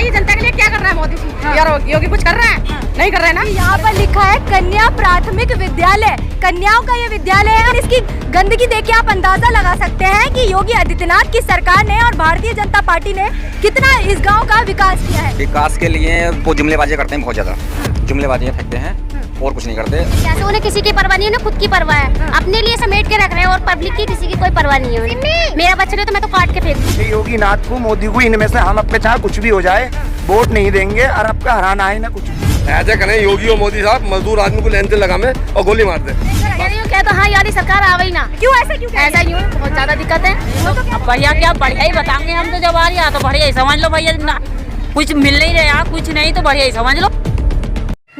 बताइए जनता के लिए क्या कर रहा है मोदी जी? यार योगी कुछ कर रहा है? नहीं कर रहा है ना। यहाँ पर लिखा है कन्या प्राथमिक विद्यालय, कन्याओं का ये विद्यालय है और इसकी गंदगी देख के आप अंदाजा लगा सकते हैं कि योगी आदित्यनाथ की सरकार ने और भारतीय जनता पार्टी ने कितना इस गांव का विकास किया है। विकास के लिए वो जुमलेबाजी करते हैं, बहुत ज्यादा जुमलेबाजियाँ फेंकते हैं और कुछ नहीं करते। जैसे उन्हें किसी की परवाह नहीं है, उन्हें खुद की परवाह है, अपने लिए समेट के रख रहे हैं और पब्लिक की किसी की कोई परवाह नहीं है उन्हें। मेरा बच्चा ले तो मैं तो काट के फेंक दूं। योगी नाथ को, मोदी को, इनमें से हम अपने चाहे कुछ भी हो जाए वोट नहीं देंगे और आपका हराना है ना कुछ। ऐसे करें योगी और मोदी साहब, मजदूर आदमी को लेन से लगा में और गोली मार दे। क्या तो हाँ यार सरकार आ गई ना, क्यों ऐसा बहुत ज्यादा दिक्कत है। अब भैया क्या बढ़िया ही बताएंगे हम तो, जब आ रही तो बढ़िया ही समझ लो भैया, कुछ मिल नहीं रहा, कुछ नहीं तो बढ़िया ही समझ लो।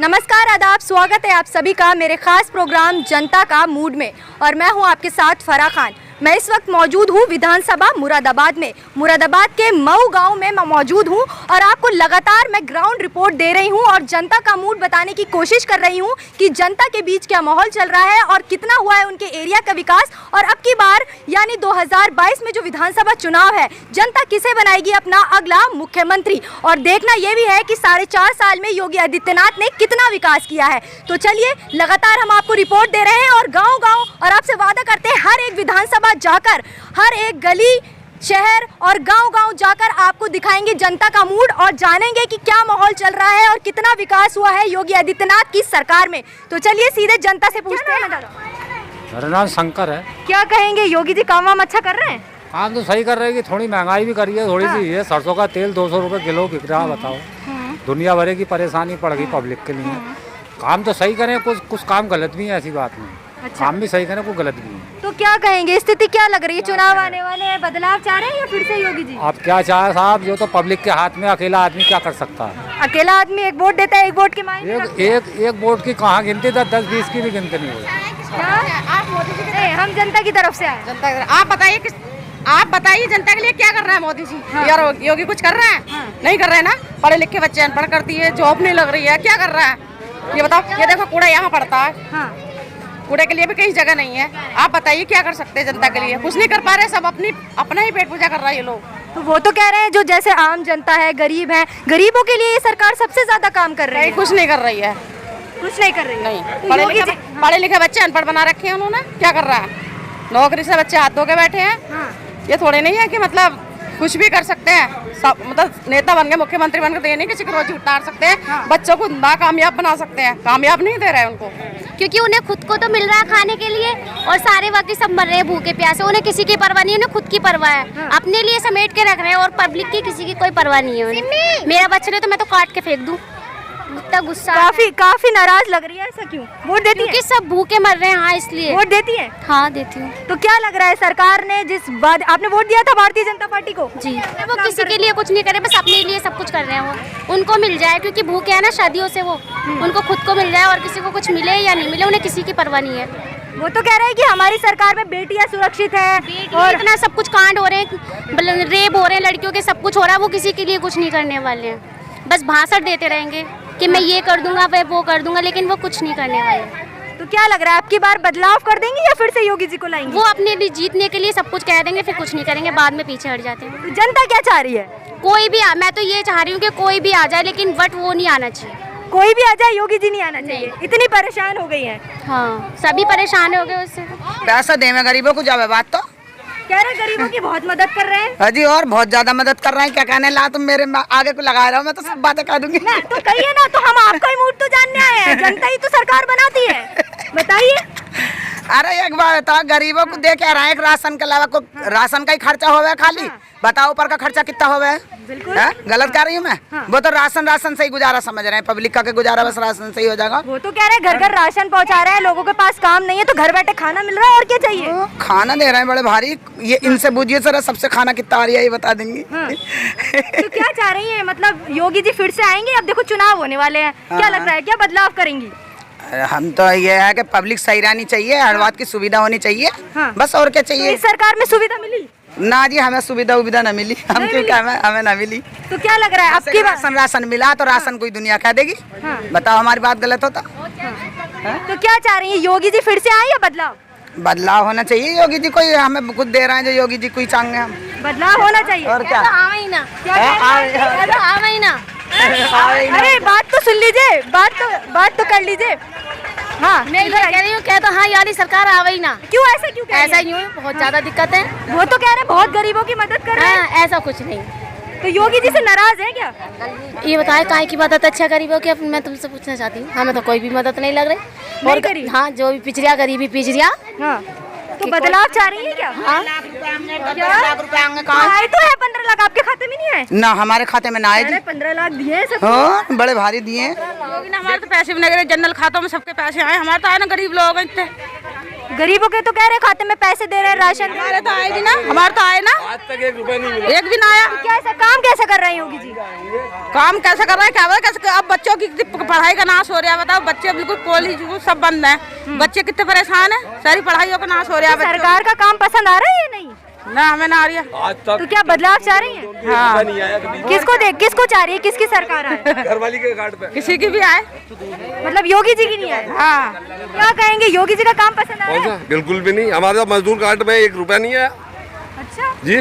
नमस्कार, आदाब, स्वागत है आप सभी का मेरे खास प्रोग्राम जनता का मूड में और मैं हूं आपके साथ फराह खान। मैं इस वक्त मौजूद हूं विधानसभा मुरादाबाद में, मुरादाबाद के मऊ गांव में मैं मौजूद हूं और आपको लगातार मैं ग्राउंड रिपोर्ट दे रही हूं और जनता का मूड बताने की कोशिश कर रही हूं कि जनता के बीच क्या माहौल चल रहा है और कितना हुआ है उनके एरिया का विकास। और अब की बार यानी 2022 में जो विधानसभा चुनाव है, जनता किसे बनाएगी अपना अगला मुख्यमंत्री, और देखना यह भी है कि 4.5 साल में योगी आदित्यनाथ ने कितना विकास किया है। तो चलिए लगातार हम आपको रिपोर्ट दे रहे हैं और गाँव-गाँव और आपसे वादा करते हैं हर एक विधानसभा जाकर, हर एक गली, शहर और गांव-गांव जाकर आपको दिखाएंगे जनता का मूड और जानेंगे कि क्या माहौल चल रहा है और कितना विकास हुआ है योगी आदित्यनाथ की सरकार में। तो चलिए सीधे जनता से पूछते हैं। मेरा नाम शंकर है। क्या कहेंगे, योगी जी काम वाम अच्छा कर रहे हैं? काम तो सही कर रहे हैं कि थोड़ी महंगाई भी करी है, थोड़ी सी है। सरसों का तेल 200 रुपये किलो बिक रहा, बताओ। दुनिया भर की परेशानी पड़ गई पब्लिक के लिए। काम तो सही करें, कुछ काम गलत भी है, ऐसी बात नहीं। अच्छा। काम भी सही करें, कुछ गलत भी है। तो क्या कहेंगे, स्थिति क्या लग रही है? चुनाव आने वाले हैं, बदलाव चाह रहे हैं या फिर से योगी जी? आप क्या चाहे साहब, जो तो पब्लिक के हाथ में, अकेला आदमी क्या कर सकता है? अकेला आदमी एक वोट देता है, एक वोट के मायने एक वोट की कहाँ गिनती, 10-20 की भी गिनती नहीं होगी। हम जनता की तरफ से आए। आप बताइए जनता के लिए क्या कर रहा है मोदी जी? यार योगी कुछ कर रहा है? नहीं कर रहा है ना। पढ़े लिखे बच्चे अनपढ़ करती है, जॉब नहीं लग रही है, क्या कर रहा है ये बताओ। ये देखो कूड़ा यहाँ पड़ता है, कूड़े के लिए भी कहीं जगह नहीं है। आप बताइए क्या कर सकते हैं जनता के लिए? कुछ नहीं कर पा रहे, सब अपना ही पेट पूजा कर रहा है ये लोग। तो वो तो कह रहे हैं जो जैसे आम जनता है, गरीब है, गरीबों के लिए ये सरकार सबसे ज्यादा काम कर रही है। कुछ नहीं कर रही है, कुछ नहीं कर रही है। नहीं, पढ़े लिखे बच्चे अनपढ़ बना रखे हैं उन्होंने। क्या कर रहा है? नौकरी से बच्चे हाथ धो के बैठे हैं। ये थोड़े नहीं है कि मतलब कुछ भी कर सकते हैं, सब मतलब नेता बन के, मुख्यमंत्री बन के तो ये नहीं किसी की रोजी उतार सकते हैं। बच्चों को नाकामयाब बना सकते हैं, कामयाब नहीं दे रहे हैं उनको, क्योंकि उन्हें खुद को तो मिल रहा है खाने के लिए और सारे बाकी सब मर रहे हैं भूखे प्यासे। उन्हें किसी की परवाह नहीं है, उन्हें खुद की परवाह है, अपने लिए समेट के रख रहे हैं और पब्लिक की किसी की कोई परवाह नहीं है उन्हें। मेरा बच्चा ले तो मैं तो काट के फेंक दूं। इतना गुस्सा, काफी नाराज लग रही है। ऐसा क्यों? वोट देती है? सब भूखे मर रहे हैं। हाँ, इसलिए वोट देती है। हाँ, देती हूँ। तो क्या लग रहा है सरकार ने जिस बाद आपने वोट दिया था भारतीय जनता पार्टी को जी, वो किसी के लिए कुछ नहीं करे, बस अपने लिए सब कुछ कर रहे हैं। वो उनको मिल जाए, क्योंकि भूखे है ना शादियों से, वो उनको खुद को मिल जाए और किसी को कुछ मिले या नहीं मिले उन्हें किसी की परवाह नहीं है। वो तो कह रहे हैं कि हमारी सरकार में बेटियां सुरक्षित है और इतना सब कुछ कांड हो रहे हैं, रेप हो रहे हैं लड़कियों के, सब कुछ हो रहा है। वो किसी के लिए कुछ नहीं करने वाले हैं, बस भाषण देते रहेंगे कि मैं ये कर दूंगा, मैं वो कर दूंगा, लेकिन वो कुछ नहीं करने वाले। तो क्या लग रहा है, आपकी बार बदलाव कर देंगे या फिर से योगी जी को लाएंगे? वो अपने लिए जीतने के लिए सब कुछ कह देंगे, फिर कुछ नहीं करेंगे, बाद में पीछे हट जाते हैं। तो जनता क्या चाह रही है? कोई भी मैं तो ये चाह रही हूँ कि कोई भी आ जाए, लेकिन बट वो नहीं आना चाहिए। कोई भी आ जाए, योगी जी नहीं आना चाहिए। इतनी परेशान हो गई है। हाँ, सभी परेशान हो गए उससे। पैसा देवे गरीबों को जावे, बात तो कह रहे गरीबों की बहुत मदद कर रहे हैं। हाजी, और बहुत ज्यादा मदद कर रहे हैं। क्या कहने ला, तुम मेरे आगे को लगा रहा हूँ, मैं तो सब बातें कह दूंगी। तो कहिए ना, तो हम आपका ही मूड तो जानने आए हैं। जनता ही तो सरकार बनाती है, बताइए। अरे एक बार बताओ, गरीबों को दे क्या रहा है? राशन के अलावा कोई राशन का ही खर्चा होवे खाली? बताओ ऊपर का खर्चा कितना होवे? गलत कह रही हूँ मैं? वो तो राशन से ही गुजारा समझ रहे हैं, पब्लिक का गुजारा बस राशन से ही हो जाएगा। वो तो कह रहे हैं घर घर राशन पहुँचा रहे हैं, लोगों के पास काम नहीं है तो घर बैठे खाना मिल रहा है, और क्या चाहिए? खाना दे रहे हैं बड़े भारी। ये इनसे पूछिए सर, सबसे खाना कितना आ रही है ये बता देंगी। तो क्या चाह रही है, मतलब योगी जी फिर से आएंगे? अब देखो चुनाव होने वाले हैं, क्या लग रहा है, क्या बदलाव करेंगी? हम तो ये है कि पब्लिक सही रहनी चाहिए, हर बात की सुविधा होनी चाहिए। बस और क्या चाहिए? तो इस सरकार में सुविधा मिली? ना जी, हमें सुविधा न मिली। हम क्यों क्या, हमें ना मिली। तो क्या लग रहा है आपकी राशन मिला तो राशन कोई दुनिया कह देगी? बताओ हमारी बात गलत होता? तो क्या चाह रही है, योगी जी फिर से आए या बदलाव? बदलाव होना चाहिए। योगी जी कोई हमें खुद दे रहे हैं, जो योगी जी कोई चाहेंगे हम। बदलाव होना चाहिए। और क्या आवे ही ना, क्या कह रहे हैं? आवे ही ना। अरे बात तो सुन लीजिए, बात तो कर लीजिए। हाँ मैं ये कह रही हूँ, कह तो हाँ यानी सरकार आवे ही ना। क्यों ऐसा क्यों कह रही ऐसा है? यूँ बहुत ज्यादा दिक्कत है। वो तो कह रहे हैं बहुत गरीबों की मदद कर रहे हैं। हाँ, ऐसा कुछ नहीं। तो योगी जी से नाराज है क्या? ये बताए काहे की मदद अच्छा गरीबों की, मैं तुमसे पूछना चाहती हूँ। हमें तो कोई भी मदद नहीं लग रही। नहीं करी? हाँ, जो भी पिछड़िया गरीबी पिछड़िया। हाँ तो बदलाव चाह रही है क्या? हाँ, क्या? आए तो है 15 लाख, आपके खाते में नहीं आए? ना हमारे खाते में ना आए जी। 15 लाख दिए सब। हाँ बड़े भारी दिए। हमारे तो पैसे भी नहीं गए, जनरल खातों में सबके पैसे आए, हमारे तो आए ना, गरीब लोग हैं इतने। गरीबों के तो कह रहे खाते में पैसे दे रहे हैं, राशन। हमारे तो आए भी ना, हमारे तो आए ना, आज तक 1 रुपया नहीं मिला। एक भी ना आया। क्या ऐसा काम कैसे कर रहे हैं योगी जी? काम कैसे कर रहे हैं, क्या हुआ, कैसे अब बच्चों की पढ़ाई का नाश हो रहा है। बताओ, बच्चे बिल्कुल कॉलेज सब बंद है, बच्चे कितने परेशान है, सारी पढ़ाइयों का नाश हो रहा है। सरकार का काम पसंद आ रहा है या नहीं? ना हमें ना आ रही है। आज तक तो क्या बदलाव चाह रही है? हाँ, नहीं आया कभी। किसको चाह रही है, किसकी सरकार आए? घरवाली के कार्ड पे। किसी की भी आए। मतलब योगी जी की नहीं आए? हाँ, क्या कहेंगे, योगी जी का काम पसंद आ रहा कौन है? सा? बिल्कुल भी नहीं। हमारे तो मजदूर कार्ड में 1 रुपया नहीं आया अच्छा, जी।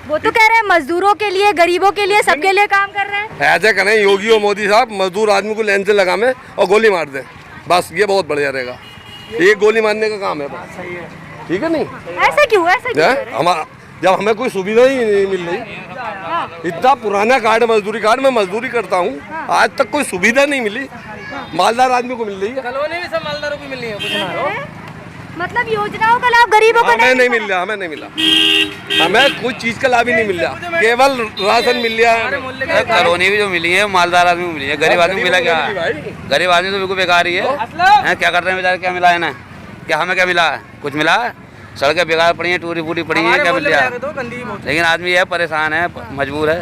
वो तो कह रहे हैं मजदूरों के लिए, गरीबों के लिए, सबके लिए काम कर रहे हैं। ऐसे करें योगी और मोदी साहब, मजदूर आदमी को लाइन से लगामे और गोली मार दे, बस ये बहुत बढ़िया रहेगा। एक गोली मारने का काम है बस, ठीक है नहीं? ऐसा क्यों कर रहे हैं? हमारा जब हमें कोई सुविधा ही नहीं मिल रही, इतना पुराना कार्ड मजदूरी कार्ड, मैं मजदूरी करता हूँ, आज तक कोई सुविधा नहीं मिली। मालदार आदमी को मिल रही है, कॉलोनी में सब मालदारों को मिल रही है कुछ। मतलब योजनाओं का लाभ गरीबों को हमें नहीं मिल रहा, हमें नहीं मिला, हमें कोई चीज का लाभ ही नहीं मिल रहा, केवल राशन मिल रहा है। कॉलोनी भी जो मिली है मालदार आदमी को मिली है, गरीब आदमी को मिला क्या? गरीब आदमी तो बिल्कुल बेकार ही है। क्या कर रहे हैं बेचारे, क्या मिला है ना? क्या हमें क्या मिला है? कुछ मिला है? सड़कें बेकार पड़ी हैं, टूटी फूटी पड़ी हैं, क्या मिल रहा है? लेकिन आदमी है परेशान है, मजबूर है।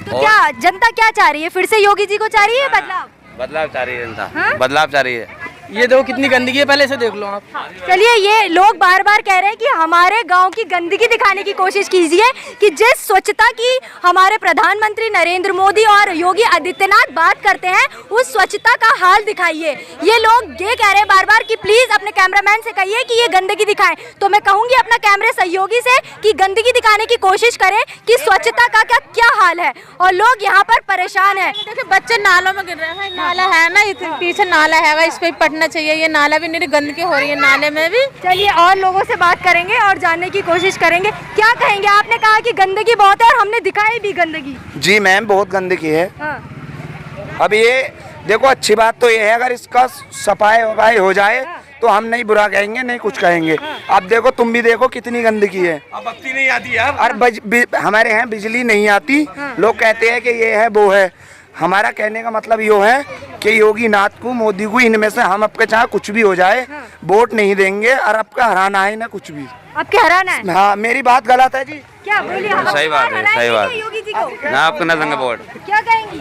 तो क्या जनता क्या चाह रही है, फिर से योगी जी को चाह रही है बदलाव? बदलाव चाह रही है जनता, बदलाव चाह रही है। ये देखो कितनी गंदगी है, पहले से देख लो आप। चलिए, ये लोग बार बार कह रहे हैं कि हमारे गांव की गंदगी दिखाने की कोशिश कीजिए, कि जिस स्वच्छता की हमारे प्रधानमंत्री नरेंद्र मोदी और योगी आदित्यनाथ बात करते हैं, उस स्वच्छता का हाल दिखाइए। ये लोग ये कह रहे हैं बार बार कि प्लीज अपने कैमरामैन से कहिए कि ये गंदगी दिखाएं। तो मैं कहूंगी अपना कैमरे सहयोगी से कि गंदगी दिखाने की कोशिश करें कि स्वच्छता का क्या हाल है। और लोग यहाँ पर परेशान है। देखिए बच्चे नालों में गिर रहे हैं, नाला है ना, पीछे नाला है, इस पे पटना चाहिए। ये नाला भी नहीं, गंदगी हो रही है नाले में भी। चलिए और लोगों से बात करेंगे और जानने की कोशिश करेंगे। क्या कहेंगे, आपने कहा कि गंदगी बहुत है और हमने दिखाई भी गंदगी। जी मैम, बहुत गंदगी है। हाँ। अब ये देखो, अच्छी बात तो ये है, अगर इसका सफाई वफाई हो जाए तो हम नहीं बुरा कहेंगे, नहीं कुछ कहेंगे। अब देखो, तुम भी देखो कितनी गंदगी है। अब बत्ती नहीं आती यार, और हमारे यहाँ बिजली नहीं आती। लोग कहते हैं कि ये है वो है। हमारा कहने का मतलब यो है कि योगी नाथ को, मोदी को, इनमें से हम आपके चाहे कुछ भी हो जाए, वोट नहीं देंगे और आपका हराना है ना कुछ भी। आपके हराना है? हाँ, मेरी बात गलत है जी? क्या बोलिए? सही बात है, सही बात। योगी जी को ना आपको ना देंगे वोट। क्या कहेंगी?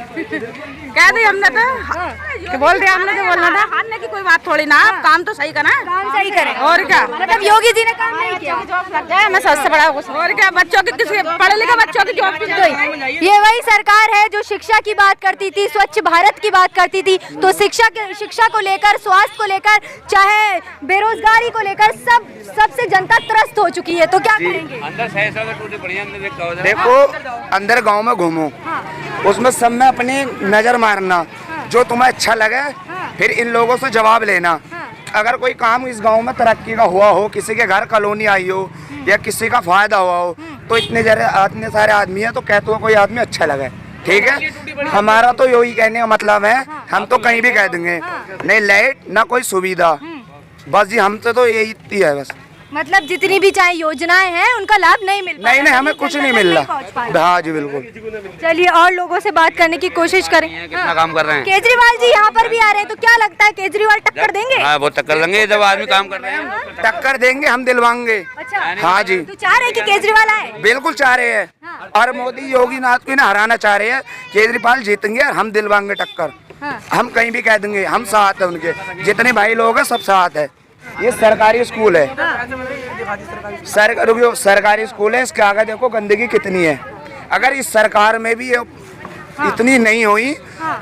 कह दी हमने तो, बोल दिया हमने, जो बोलना था। हारने की कोई बात थोड़ी ना, काम तो सही करना, काम सही करें। और क्या? मतलब योगी जी ने काम नहीं किया। जॉब लग जाए, मैं सबसे बड़ा कुछ, और क्या? बच्चों की, किसी पढ़े लिखे बच्चों की जॉब की। ये वही सरकार है जो शिक्षा की बात करती थी, स्वच्छ भारत की बात करती थी। तो शिक्षा को लेकर, स्वास्थ्य को लेकर, चाहे बेरोजगारी को लेकर, सबसे जनता त्रस्त हो चुकी है। तो क्या करेंगे? अंदर सही सही टूटी पड़ी है, देखो, अंदर गांव में घूमो, उसमें सब में अपनी नजर मारना, जो तुम्हें अच्छा लगे, फिर इन लोगों से जवाब लेना। अगर कोई काम इस गांव में तरक्की का हुआ हो, किसी के घर कॉलोनी आई हो या किसी का फायदा हुआ हो, तो इतने सारे आदमी है, तो कहते हो कोई आदमी अच्छा लगे, ठीक है। हमारा तो यही कहने का मतलब है, हम तो कहीं भी कह देंगे, नहीं लाइट ना कोई सुविधा, बस जी हमसे तो यही है बस। मतलब जितनी भी चाहे योजनाएं हैं उनका लाभ नहीं मिल पा रहा। नहीं, हमें कुछ नहीं मिल रहा। हाँ जी बिल्कुल। चलिए और लोगों से बात करने की कोशिश करें। कितना काम कर रहे हैं। केजरीवाल जी यहाँ पर भी आ रहे हैं, तो क्या लगता है केजरीवाल टक्कर देंगे? हाँ, वो टक्कर देंगे जब आदमी काम कर रहे हैं। टक्कर देंगे, हम दिलवाएंगे। अच्छा, हाँ जी, तो चाह रहे हैं कि केजरीवाल आए? बिल्कुल चाह रहे हैं। और मोदी योगी नाथ को ना हराना चाह रहे हैं। केजरीवाल जीतेंगे और हम दिलवाएंगे टक्कर। हम कहीं भी कह देंगे, हम साथ है उनके, जितने भाई लोग हैं सब साथ है। ये सरकारी स्कूल है, सरकारी स्कूल है। इसके आगे देखो गंदगी कितनी है। अगर इस सरकार में भी इतनी नहीं हुई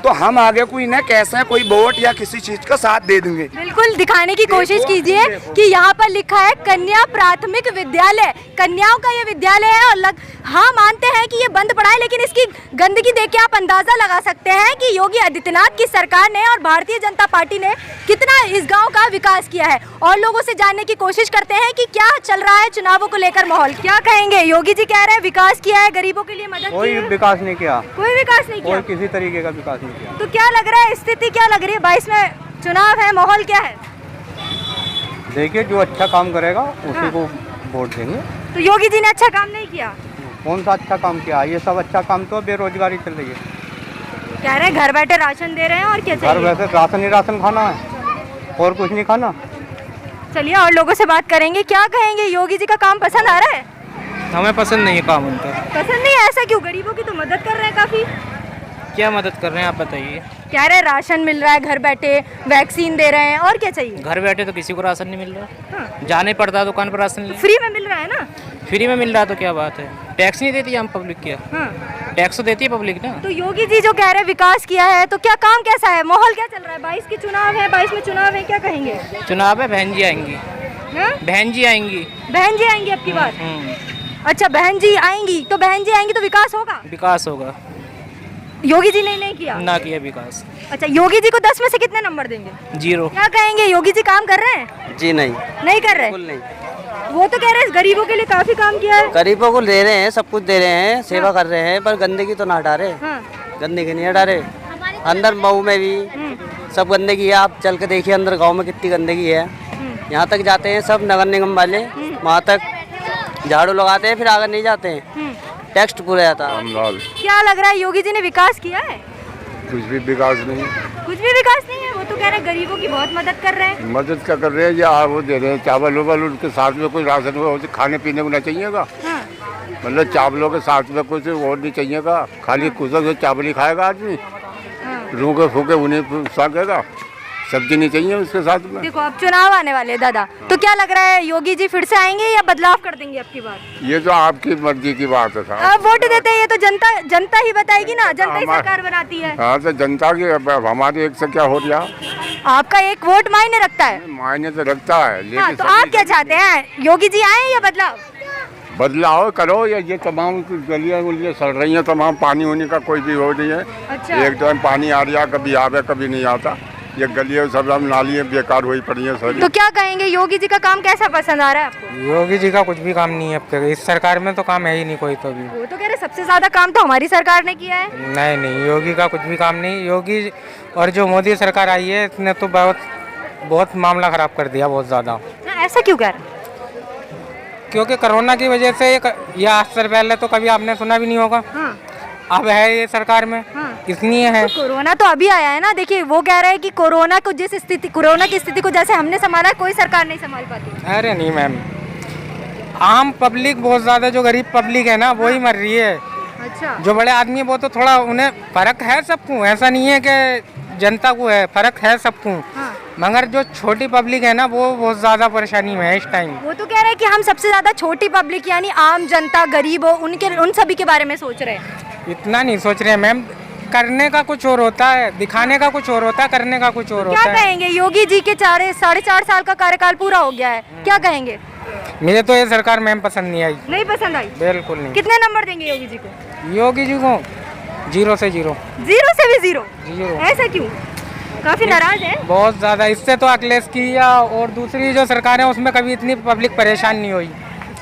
तो हम आगे कोई न कैसे कोई वोट या किसी चीज का साथ दे देंगे। बिल्कुल दिखाने की कोशिश कीजिए कि यहाँ पर लिखा है कन्या प्राथमिक विद्यालय, कन्याओं का ये विद्यालय है। और हाँ मानते हैं कि ये बंद पड़ा है, लेकिन इसकी गंदगी देख के आप अंदाजा लगा सकते हैं कि योगी आदित्यनाथ की सरकार ने और भारतीय जनता पार्टी ने कितना इस गांव का विकास किया है। और लोगों से जानने की कोशिश करते हैं कि क्या चल रहा है चुनावों को लेकर माहौल। क्या कहेंगे? योगी जी कह रहे हैं विकास किया है, गरीबों के लिए मदद की है। विकास नहीं किया, कोई विकास नहीं किया, किसी तरीके का विकास नहीं किया। तो क्या लग रहा है, स्थिति क्या लग रही है? 22 में चुनाव है, माहौल क्या है? देखिए जो अच्छा काम करेगा उसी को वोट देंगे। तो योगी जी ने अच्छा काम नहीं किया? कौन सा अच्छा काम किया? ये सब अच्छा काम तो बेरोजगारी चल रही है। कह रहे हैं घर बैठे राशन दे रहे हैं, और क्या घर चाहिए? वैसे राशन ही राशन खाना है और कुछ नहीं खाना। चलिए और लोगों से बात करेंगे। क्या कहेंगे, योगी जी का काम पसंद आ रहा है? हमें पसंद नहीं है काम उनका। पसंद नहीं है? ऐसा क्यों? गरीबों की तो मदद कर रहे हैं काफी। क्या मदद कर रहे हैं आप बताइए? कह रहे हैं राशन मिल रहा है, घर बैठे वैक्सीन दे रहे हैं, और क्या चाहिए? घर बैठे तो किसी को राशन नहीं मिल रहा, जाने पड़ता है दुकान पर राशन लेने। फ्री में मिल रहा है ना? फ्री में मिल रहा तो क्या बात है? टैक्स नहीं देती हम पब्लिक क्या? टैक्स तो देती है पब्लिक ना। तो योगी जी जो कह रहे हैं विकास किया है, तो क्या काम कैसा है, माहौल क्या चल रहा है? 22 की चुनाव है, 22 में चुनाव है, क्या कहेंगे? चुनाव है, बहन जी आएंगी। बहन जी आएंगी। बहन जी आएंगी आपकी बात? अच्छा बहन जी आएंगी, तो बहन जी आएंगी तो विकास होगा? विकास होगा। योगी जी ने नहीं किया? ना किया विकास। अच्छा योगी जी को 10 में से कितने नंबर देंगे? 0। क्या कहेंगे, योगी जी काम कर रहे हैं? जी नहीं, नहीं कर रहे? बिल्कुल नहीं। वो तो कह रहे हैं गरीबों के लिए काफी काम किया है। गरीबों को दे रहे हैं, सब कुछ दे रहे हैं, सेवा कर रहे हैं, पर गंदगी तो ना हटा रहे। गंदगी नहीं हटा रहे। अंदर मऊ में भी सब गंदगी है। आप चल के देखिए अंदर गांव में कितनी गंदगी है। यहाँ तक जाते हैं सब नगर निगम वाले, वहाँ तक झाड़ू लगाते हैं, फिर आगे नहीं जाते हैं, टेक्स्ट पूरा जाता है। क्या लग रहा है, योगी जी ने विकास किया है? कुछ भी विकास नहीं। कुछ भी विकास नहीं है। वो तो कह रहे हैं गरीबों की बहुत मदद कर रहे हैं। मदद क्या कर रहे हैं? या वो दे रहे हैं चावल वावल, उनके साथ में कोई राशन हो, खाने पीने को ना चाहिएगा। मतलब चावलों के साथ में कुछ और नहीं चाहिएगा, खाली कुछ चावल ही खाएगा आदमी, रूखे फूके उन्हें साकेगा, सब्जी नहीं चाहिए उसके साथ में। देखो अब चुनाव आने वाले हैं दादा, तो क्या लग रहा है, योगी जी फिर से आएंगे या बदलाव कर देंगे आपकी बात? ये तो आपकी मर्जी की बात है साहब। आप वोट देते हैं, ये तो जनता ही बताएगी ना, जनता ही सरकार बनाती है। हाँ तो जनता की, हमारी एक से क्या हो रहा? आपका एक वोट मायने रखता है। मायने तो रखता है, लेकिन हाँ, तो आप क्या चाहते हैं, योगी जी आए या बदलाव? बदलाव करो। या ये तमाम गलियाँ गुलियाँ सड़ रही हैं, तमाम पानी होने का कोई भी हो नहीं है। अच्छा। एक टाइम पानी आ रहा, कभी आवे कभी नहीं आता। ये गलियाँ सब हम नालियाँ बेकार हुई पड़ी हैं सारी। तो क्या कहेंगे, योगी जी का काम कैसा पसंद आ रहा है आपको? योगी जी का कुछ भी काम नहीं है अब तक, इस सरकार में तो काम है ही नहीं कोई। तो भी वो तो कह रहे सबसे ज्यादा काम तो हमारी सरकार ने किया है। नहीं, योगी का कुछ भी काम नहीं। योगी और जो मोदी सरकार आई है, इसने तो बहुत मामला खराब कर दिया, बहुत ज़्यादा। ऐसा क्यों कह रहे? क्योंकि कोरोना की वजह से ये आज से पहले तो कभी आपने सुना भी नहीं होगा। अब है ये सरकार में, इसलिए है। तो कोरोना तो अभी आया है ना। देखिए वो कह रहे हैं कि कोरोना की स्थिति को जैसे हमने संभाला, कोई सरकार नहीं संभाल पाती। अरे नहीं मैम, आम पब्लिक बहुत ज्यादा, जो गरीब पब्लिक है ना वो ही मर रही है। अच्छा। जो बड़े आदमी है वो तो थोड़ा, उन्हें फर्क है सबको, ऐसा नहीं है कि जनता को है, फर्क है सबको। मगर जो छोटी पब्लिक है ना वो बहुत ज्यादा परेशानी में है इस टाइम। वो तो कह रहे हैं कि हम सबसे ज्यादा छोटी पब्लिक यानी आम जनता, गरीब हो, उन सभी के बारे में सोच रहे हैं। इतना नहीं सोच रहे मैम, करने का कुछ और होता है, दिखाने का कुछ और होता है, करने का कुछ और होता है। क्या कहेंगे, योगी जी के 4.5 साल का कार्यकाल पूरा हो गया है, क्या कहेंगे? मुझे तो ये सरकार मैम पसंद नहीं आई। नहीं पसंद आई? बिल्कुल नहीं। कितने नंबर देंगे योगी जी को? योगी जी को 0 से 0। 0 से भी 0? 0। ऐसा क्यों? काफी नाराज है? बहुत ज्यादा। इससे तो अखिलेश की या और दूसरी जो सरकार है उसमें कभी इतनी पब्लिक परेशान नहीं हुई।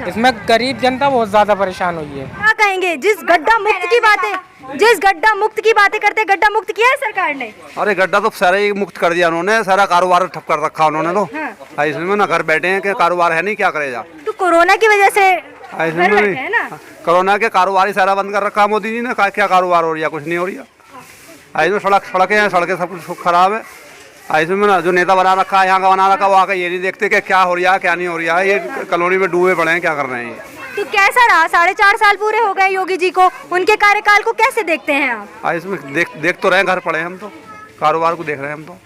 इसमें गरीब जनता बहुत ज्यादा परेशान हुई है। क्या कहेंगे, जिस गड्ढा मुक्त की बातें करते, गड्ढा मुक्त किया है सरकार ने? अरे गड्ढा तो सारा ही मुक्त कर दिया उन्होंने, सारा कारोबार ठप कर रखा उन्होंने तो। इसमें ना घर बैठे हैं कि कारोबार है नहीं, क्या करेगा? तो कोरोना की वजह से घर बैठे हैं ना। कोरोना के कारोबार ही सारा बंद कर रखा मोदी जी ने। क्या कारोबार हो रही है? कुछ नहीं हो रही है। इसमें सड़कें हैं, सड़कें सब कुछ खराब है। इसमें ना जो नेता बना रखा है, यहाँ का बना रखा, वो आकर ये नहीं देखते कि क्या हो रहा है क्या नहीं हो रहा है। ये कॉलोनी में डूबे पड़े हैं, क्या कर रहे हैं। तो कैसा रहा, 4.5 साल पूरे हो गए योगी जी को, उनके कार्यकाल को कैसे देखते हैं आप? इसमें देख तो रहे हैं, घर पड़े हैं हम तो, कारोबार को देख रहे हैं हम तो।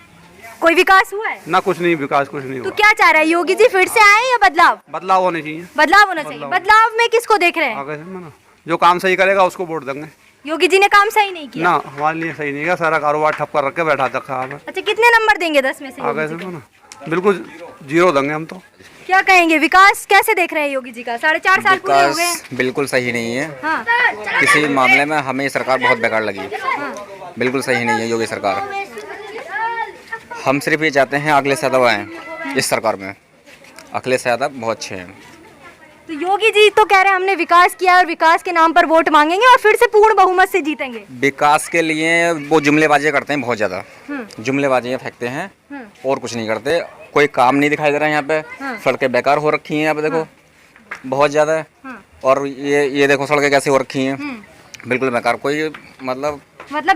कोई विकास हुआ है? ना कुछ नहीं, विकास कुछ नहीं तो हुआ। क्या चाह रहे हैं, योगी जी फिर से आए या बदलाव? बदलाव होने चाहिए। बदलाव होना चाहिए। बदलाव में किसको देख रहे हैं? जो काम सही करेगा उसको वोट देंगे। योगी जी ने काम सही नहीं किया? ना, हमारे लिए सही नहीं किया, सारा कारोबार ठप कर रख के बैठा रखा हमें। अच्छा, कितने नंबर देंगे 10 में से? आ गए तो ना, बिल्कुल 0 देंगे हम तो। क्या कहेंगे, विकास कैसे देख रहे हैं योगी जी का? 4.5 साल पूरे हो गए। बिल्कुल सही नहीं है। हाँ। किसी मामले में हमें ये सरकार बहुत बेकार लगी। बिल्कुल सही नहीं है योगी सरकार। हम सिर्फ ये चाहते हैं अखिलेश यादव आए इस सरकार में। अखिलेश यादव बहुत अच्छे हैं। तो योगी जी तो कह रहे हैं हमने विकास किया और विकास के नाम पर वोट मांगेंगे और फिर से पूर्ण बहुमत से जीतेंगे। विकास के लिए वो जुमलेबाजी करते हैं बहुत ज़्यादा। जुमलेबाजी फेंकते हैं और कुछ नहीं करते। कोई काम नहीं दिखाई दे रहा है यहाँ पे। सड़कें बेकार हो रखी हैं यहाँ पे, देखो बहुत ज़्यादा। और ये देखो सड़कें कैसी हो रखी हैं, बिल्कुल बेकार। कोई मतलब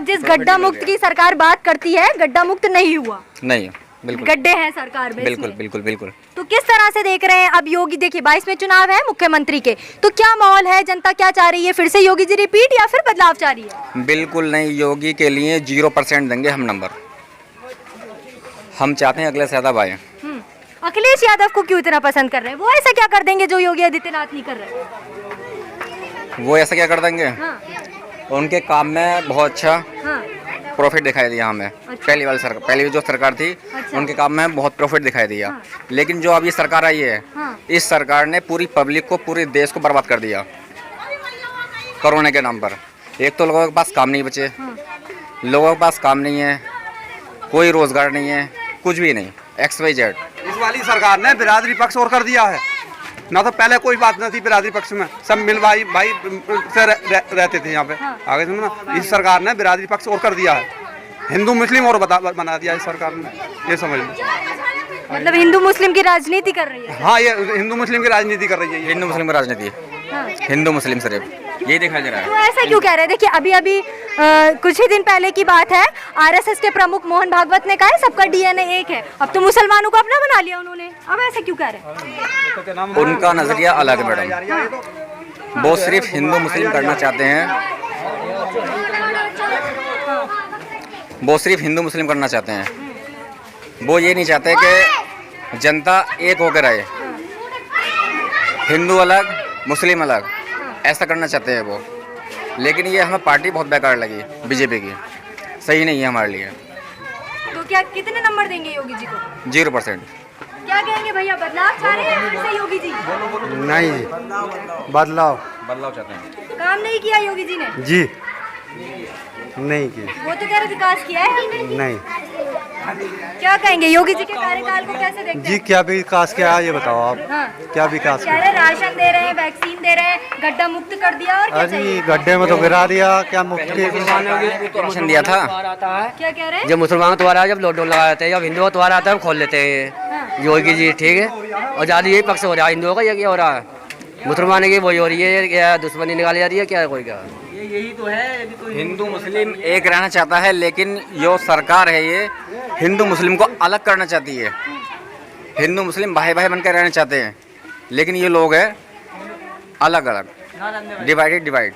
जिस गड्ढा मुक्त की सरकार बात करती है, गड्ढा मुक्त नहीं हुआ। नहीं, बिल्कुल गड्ढे हैं सरकार में। बिल्कुल बिल्कुल बिल्कुल। तो किस तरह से देख रहे हैं अब योगी? देखिए 22 में चुनाव है मुख्यमंत्री के, तो क्या माहौल है? जनता क्या चाह रही है? फिर से योगी जी रिपीट या फिर बदलाव चाह रही है? बिल्कुल नहीं, योगी के लिए 0% देंगे हम नंबर। हम चाहते हैं अखिलेश यादव आए। अखिलेश यादव को क्यों इतना पसंद कर रहे हैं? वो ऐसा क्या कर देंगे जो योगी आदित्यनाथ नहीं कर रहे? वो ऐसा क्या कर देंगे? हाँ। उनके काम में बहुत अच्छा प्रॉफिट दिखाई दिया हमें। अच्छा। पहली जो सरकार थी, अच्छा। उनके काम में बहुत प्रॉफिट दिखाई दिया। लेकिन जो अब ये सरकार आई है, इस सरकार ने पूरी पब्लिक को, पूरे देश को बर्बाद कर दिया कोरोना के नाम पर। एक तो लोगों के पास काम नहीं बचे, लोगों के पास काम नहीं है, कोई रोजगार नहीं है, कुछ भी नहीं। XYZ इस वाली सरकार ने बिरादरी पक्ष और कर दिया है ना। तो पहले कोई बात नहीं थी बिरादरी पक्ष में, सब मिल भाई से रहते थे यहाँ पे। आगे सुनो ना, इस सरकार ने बिरादरी पक्ष और कर दिया है। हिंदू मुस्लिम और बना दिया इस सरकार ने, ये समझ लो। मतलब हिंदू मुस्लिम की राजनीति कर रही है। हाँ, ये हिंदू मुस्लिम की राजनीति कर रही है। हिंदू मुस्लिम की राजनीति, हिंदू मुस्लिम सिर्फ यही दिखाई दे रहा है। तो ऐसा क्यों कह रहे हैं? देखिए अभी कुछ ही दिन पहले की बात है, RSS के प्रमुख मोहन भागवत ने कहा है सबका DNA एक है। अब तो मुसलमानों को अपना बना लिया उन्होंने, अब ऐसा क्यों कह रहे हैं? उनका नजरिया अलग है मैडम। वो सिर्फ हिंदू मुस्लिम करना चाहते हैं। वो सिर्फ हिंदू मुस्लिम करना चाहते हैं। वो ये नहीं चाहते कि जनता एक होकर रहे, हिंदू अलग मुस्लिम अलग, ऐसा करना चाहते हैं वो। लेकिन ये हमें पार्टी बहुत बेकार लगी, BJP की। सही नहीं है हमारे लिए। तो क्या कितने नंबर देंगे योगी जी को? 0%। क्या कहेंगे भैया, बदलाव चाह रहे हैं फिर से योगी जी? नहीं, बदलाव चाहते हैं। काम नहीं किया योगी जी ने? जी नहीं किया। वो तो कह रहे विकास किया है। नहीं। क्या कहेंगे योगी जी के कार्यकाल को कैसे देखते हैं? क्या विकास किया ये बताओ आप। हाँ। क्या विकास कह रहे राशन दे रहे हैं, वैक्सीन दे रहे हैं, गड्ढा मुक्त कर दिया, और क्या चाहिए? गड्ढे में तो गिरा दिया, क्या मुफ्त राशन दिया था। क्या कह रहे हैं? जब मुसलमानों द्वारा जब लॉकडाउन लगा देते हैं, जब हिंदुओं द्वारा आता है हम खोल लेते हैं। योगी जी ठीक है, और ज़्यादा यही पक्ष हो रहा है हिंदुओं का। ये क्या हो रहा है? मुसलमान की वही हो रही है, क्या दुश्मनी निकाली जा रही है, क्या कोई क्या? यही तो है। हिंदू मुस्लिम एक रहना चाहता है, लेकिन जो सरकार है ये हिंदू मुस्लिम को अलग करना चाहती है। हिंदू मुस्लिम भाई भाई बनकर रहना चाहते हैं, लेकिन ये लोग हैं अलग अलग, डिवाइड।